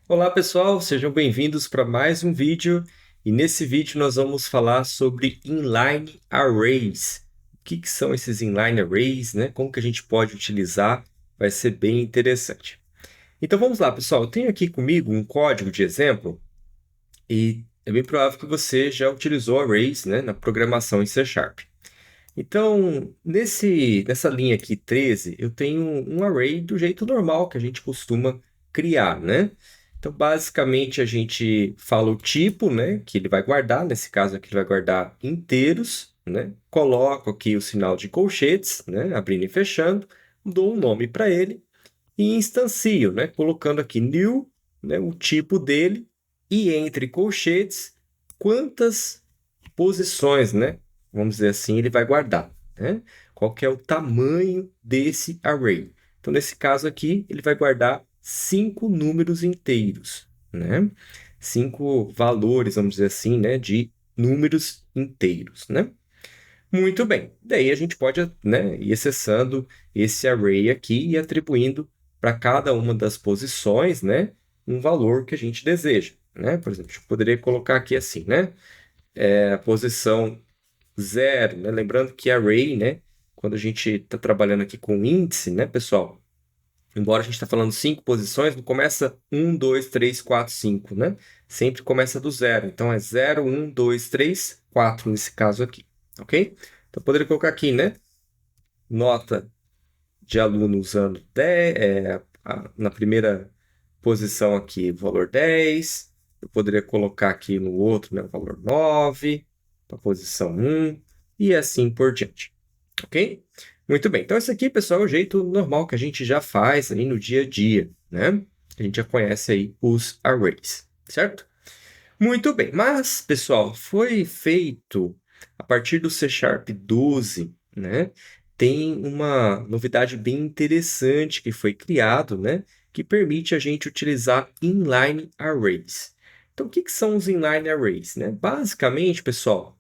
Olá pessoal, sejam bem-vindos para mais um vídeo e nesse vídeo nós vamos falar sobre inline arrays. O que são esses inline arrays, né? Como que a gente pode utilizar? Vai ser bem interessante. Então vamos lá, pessoal. Eu tenho aqui comigo um código de exemplo e é bem provável que você já utilizou arrays, né, na programação em C Sharp. Então, nessa linha aqui 13, eu tenho um array do jeito normal que a gente costuma criar, né? Então, basicamente, a gente fala o tipo, né, que ele vai guardar. Nesse caso aqui, ele vai guardar inteiros, né? Coloco aqui o sinal de colchetes, né, abrindo e fechando, dou um nome para ele e instancio, né, colocando aqui new, né, o tipo dele e entre colchetes, quantas posições, né? Vamos dizer assim, ele vai guardar, né? Qual que é o tamanho desse array? Então, nesse caso aqui, ele vai guardar 5 números inteiros, né? 5 valores, vamos dizer assim, né? De números inteiros, né? Muito bem. Daí a gente pode, né, ir acessando esse array aqui e atribuindo para cada uma das posições, né, um valor que a gente deseja, né? Por exemplo, eu poderia colocar aqui assim, né? A posição 0, né? Lembrando que array, né? Quando a gente está trabalhando aqui com índice, né, pessoal? Embora a gente está falando 5 posições, não começa 1, 2, 3, 4, 5, né? Sempre começa do zero. Então é 0, 1, 2, 3, 4 nesse caso aqui, ok? Então eu poderia colocar aqui, né? Nota de aluno usando 10, na primeira posição aqui, o valor 10. Eu poderia colocar aqui no outro, né, o valor 9, para a posição 1, e assim por diante. Ok? Muito bem. Então, esse aqui, pessoal, é o jeito normal que a gente já faz aí no dia a dia, né? A gente já conhece aí os arrays, certo? Muito bem. Mas, pessoal, foi feito a partir do C Sharp 12, né? Tem uma novidade bem interessante que foi criado, né? Que permite a gente utilizar inline arrays. Então, o que são os inline arrays, né? Basicamente, pessoal,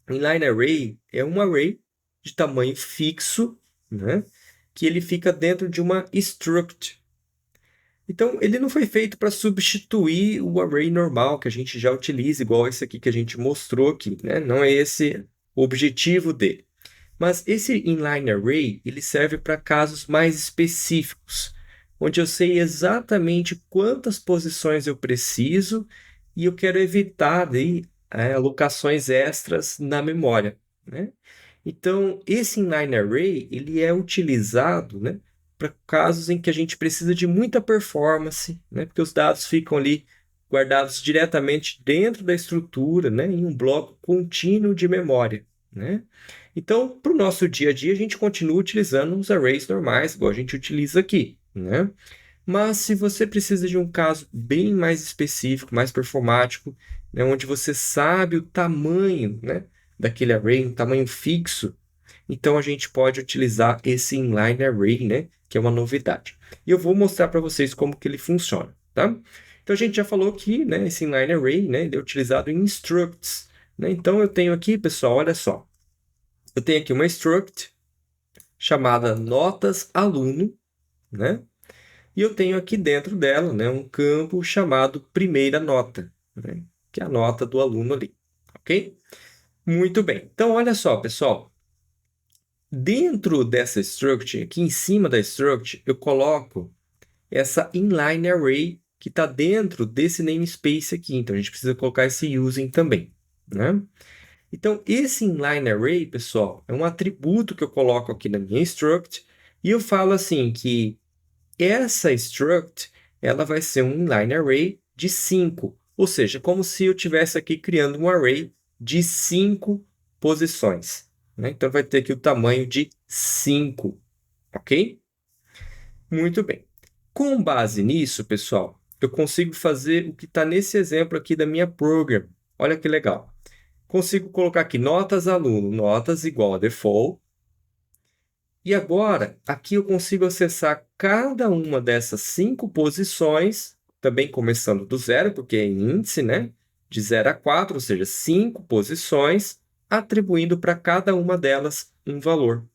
inline array é um array de tamanho fixo, né? Que ele fica dentro de uma struct. Então, ele não foi feito para substituir o array normal que a gente já utiliza, igual esse aqui que a gente mostrou aqui, né? Não é esse o objetivo dele. Mas esse inline array, ele serve para casos mais específicos, onde eu sei exatamente quantas posições eu preciso e eu quero evitar daí, alocações extras na memória, né? Então, esse inline array, ele é utilizado, né, para casos em que a gente precisa de muita performance, né, porque os dados ficam ali guardados diretamente dentro da estrutura, né, em um bloco contínuo de memória, né? Então, para o nosso dia a dia, a gente continua utilizando os arrays normais, igual a gente utiliza aqui, né? Mas se você precisa de um caso bem mais específico, mais performático, né, onde você sabe o tamanho, né, daquele array, um tamanho fixo, então a gente pode utilizar esse inline array, né, que é uma novidade. E eu vou mostrar para vocês como que ele funciona, tá? Então a gente já falou que, né, esse inline array, né, ele é utilizado em structs, né? Então eu tenho aqui, pessoal, olha só, eu tenho aqui uma struct chamada notas aluno, né? E eu tenho aqui dentro dela, né, um campo chamado primeira nota, né, que é a nota do aluno ali, ok? Muito bem. Então, olha só, pessoal. Dentro dessa struct, aqui em cima da struct, eu coloco essa inline array que está dentro desse namespace aqui. Então, a gente precisa colocar esse using também, né? Então, esse inline array, pessoal, é um atributo que eu coloco aqui na minha struct e eu falo assim que essa struct ela vai ser um inline array de 5, ou seja, como se eu estivesse aqui criando um array de 5 posições, né? Então, vai ter aqui o tamanho de 5, ok? Muito bem. Com base nisso, pessoal, eu consigo fazer o que está nesse exemplo aqui da minha program. Olha que legal. Consigo colocar aqui notas aluno, notas igual a default. E agora, aqui eu consigo acessar cada uma dessas 5 posições, também começando do zero, porque é índice, né? De 0 a 4, ou seja, 5 posições, atribuindo para cada uma delas um valor.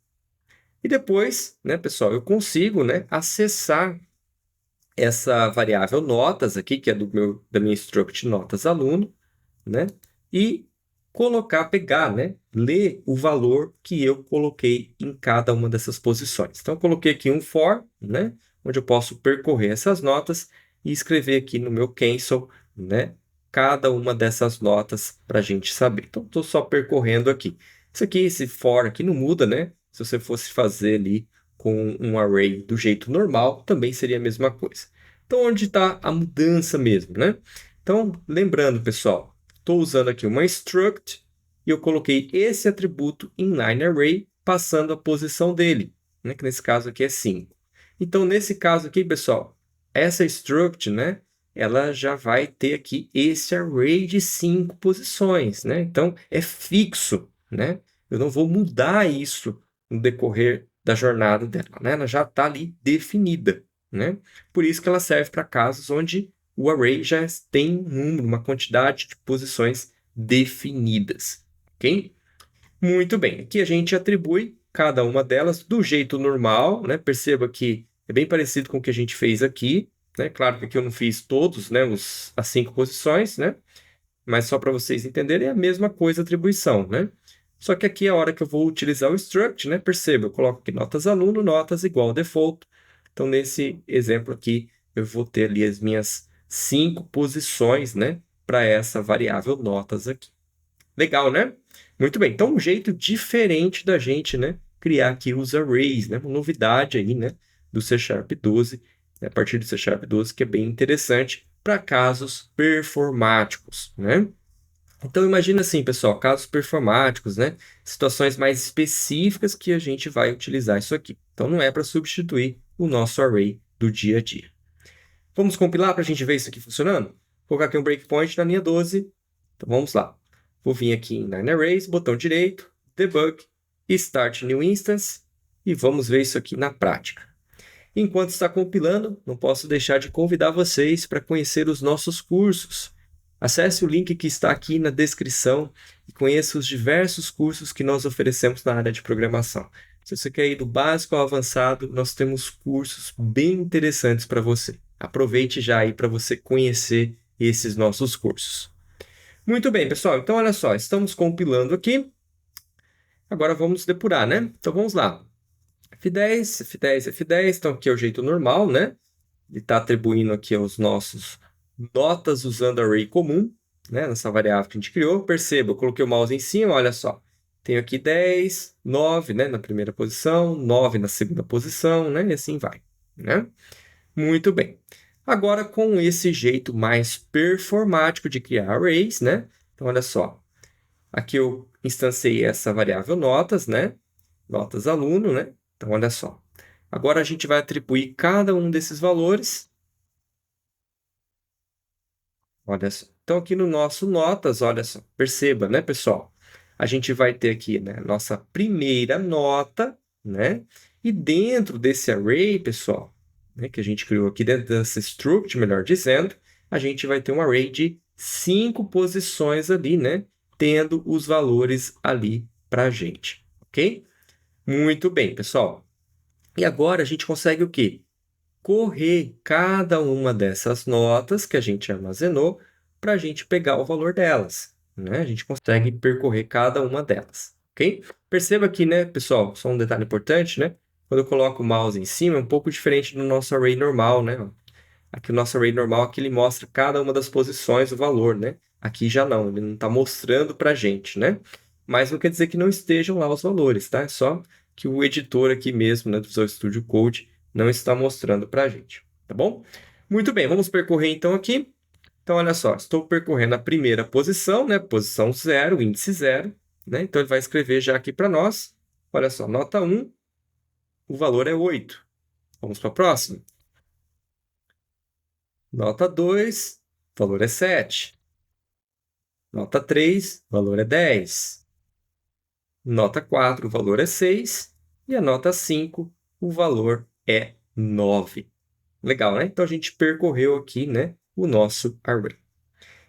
E depois, né, pessoal, eu consigo, né, acessar essa variável notas aqui, que é da minha struct notas aluno, né? E pegar, né? Ler o valor que eu coloquei em cada uma dessas posições. Então, eu coloquei aqui um for, né? Onde eu posso percorrer essas notas e escrever aqui no meu cancel, né? Cada uma dessas notas para a gente saber. Então, estou só percorrendo aqui. Isso aqui, esse for aqui não muda, né? Se você fosse fazer ali com um array do jeito normal, também seria a mesma coisa. Então, onde está a mudança mesmo, né? Então, lembrando, pessoal, estou usando aqui uma struct e eu coloquei esse atributo inline array passando a posição dele, né? Que nesse caso aqui é 5. Então, nesse caso aqui, pessoal, essa struct, né? Ela já vai ter aqui esse array de 5 posições, né? Então, é fixo, né? Eu não vou mudar isso no decorrer da jornada dela, né? Ela já está ali definida, né? Por isso que ela serve para casos onde o array já tem um número, uma quantidade de posições definidas, ok? Muito bem, aqui a gente atribui cada uma delas do jeito normal, né? Perceba que é bem parecido com o que a gente fez aqui, né? Claro que aqui eu não fiz todos, né? As 5 posições, né? Mas só para vocês entenderem, é a mesma coisa a atribuição, né? Só que aqui, a hora que eu vou utilizar o struct, né? Perceba, eu coloco aqui notas aluno, notas igual default. Então, nesse exemplo aqui, eu vou ter ali as minhas 5 posições, né? Para essa variável notas aqui. Legal, né? Muito bem. Então, um jeito diferente da gente, né? Criar aqui os arrays, né? Uma novidade aí, né? Do C Sharp 12, a partir do C Sharp 12, que é bem interessante para casos performáticos, né? Então, imagina assim, pessoal, casos performáticos, né? Situações mais específicas que a gente vai utilizar isso aqui. Então, não é para substituir o nosso array do dia a dia. Vamos compilar para a gente ver isso aqui funcionando? Vou colocar aqui um breakpoint na linha 12. Então, vamos lá. Vou vir aqui em Inline Arrays, botão direito, Debug, Start New Instance, e vamos ver isso aqui na prática. Enquanto está compilando, não posso deixar de convidar vocês para conhecer os nossos cursos. Acesse o link que está aqui na descrição e conheça os diversos cursos que nós oferecemos na área de programação. Se você quer ir do básico ao avançado, nós temos cursos bem interessantes para você. Aproveite já aí para você conhecer esses nossos cursos. Muito bem, pessoal. Então, olha só, estamos compilando aqui. Agora vamos depurar, né? Então, vamos lá. F10, F10, F10. Então, aqui é o jeito normal, né? Ele está atribuindo aqui aos nossos notas usando array comum, né? Nessa variável que a gente criou. Perceba, eu coloquei o mouse em cima, olha só. Tenho aqui 10, 9, né? Na primeira posição, 9 na segunda posição, né? E assim vai, né? Muito bem. Agora, com esse jeito mais performático de criar arrays, né? Então, olha só. Aqui eu instanciei essa variável notas, né? Notas aluno, né? Então, olha só. Agora, a gente vai atribuir cada um desses valores. Olha só. Então, aqui no nosso notas, olha só. Perceba, né, pessoal? A gente vai ter aqui, né, nossa primeira nota, né? E dentro desse array, pessoal, né, que a gente criou aqui dentro dessa struct, melhor dizendo, a gente vai ter um array de 5 posições ali, né? Tendo os valores ali para a gente, ok? Muito bem, pessoal. E agora a gente consegue o quê? Correr cada uma dessas notas que a gente armazenou para a gente pegar o valor delas, né? A gente consegue percorrer cada uma delas, ok? Perceba aqui, né, pessoal, só um detalhe importante, né? Quando eu coloco o mouse em cima, é um pouco diferente do nosso array normal, né? Aqui o nosso array normal, aqui ele mostra cada uma das posições, o valor, né? Aqui já não, ele não está mostrando para a gente, né? Mas não quer dizer que não estejam lá os valores, tá? É só que o editor aqui mesmo, né, do Visual Studio Code, não está mostrando para a gente, tá bom? Muito bem, vamos percorrer então aqui. Então, olha só, estou percorrendo a primeira posição, né? Posição 0, índice 0, né? Então, ele vai escrever já aqui para nós. Olha só, nota 1, o valor é 8. Vamos para a próxima. Nota 2, o valor é 7. Nota 3, o valor é 10. Nota 4, o valor é 6. E a nota 5, o valor é 9. Legal, né? Então, a gente percorreu aqui, né, o nosso array.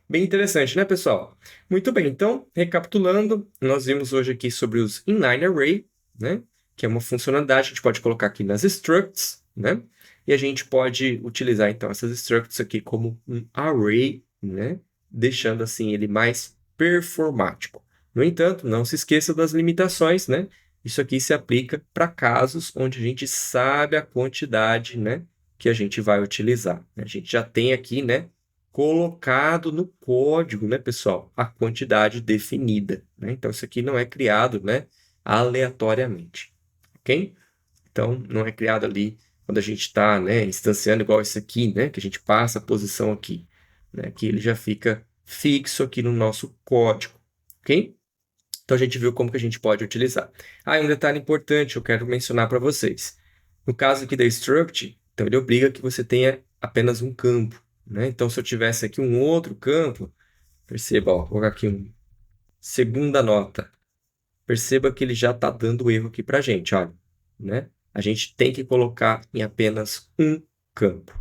Bem interessante, né, pessoal? Muito bem, então, recapitulando, nós vimos hoje aqui sobre os inline array, né, que é uma funcionalidade que a gente pode colocar aqui nas structs, né? e a gente pode utilizar então essas structs aqui como um array, né? Deixando assim ele mais performático. No entanto, não se esqueça das limitações, né? Isso aqui se aplica para casos onde a gente sabe a quantidade, né, que a gente vai utilizar. A gente já tem aqui, né, colocado no código, né, pessoal, a quantidade definida, né? Então, isso aqui não é criado, né, aleatoriamente, ok? Então, não é criado ali quando a gente está, né, instanciando igual esse aqui, né, que a gente passa a posição aqui, né, que ele já fica fixo aqui no nosso código, ok? Então, a gente viu como que a gente pode utilizar. Ah, e um detalhe importante eu quero mencionar para vocês. No caso aqui da struct, então ele obriga que você tenha apenas um campo, né? Então, se eu tivesse aqui um outro campo, perceba, ó, vou colocar aqui um segunda nota. Perceba que ele já está dando erro aqui para a gente, olha, né? A gente tem que colocar em apenas um campo.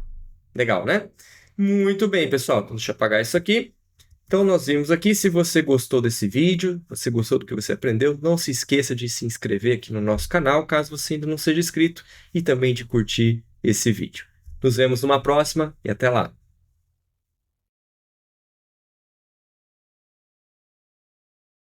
Legal, né? Muito bem, pessoal. Então, deixa eu apagar isso aqui. Então, nós vimos aqui. Se você gostou desse vídeo, você gostou do que você aprendeu, não se esqueça de se inscrever aqui no nosso canal, caso você ainda não seja inscrito, e também de curtir esse vídeo. Nos vemos numa próxima e até lá!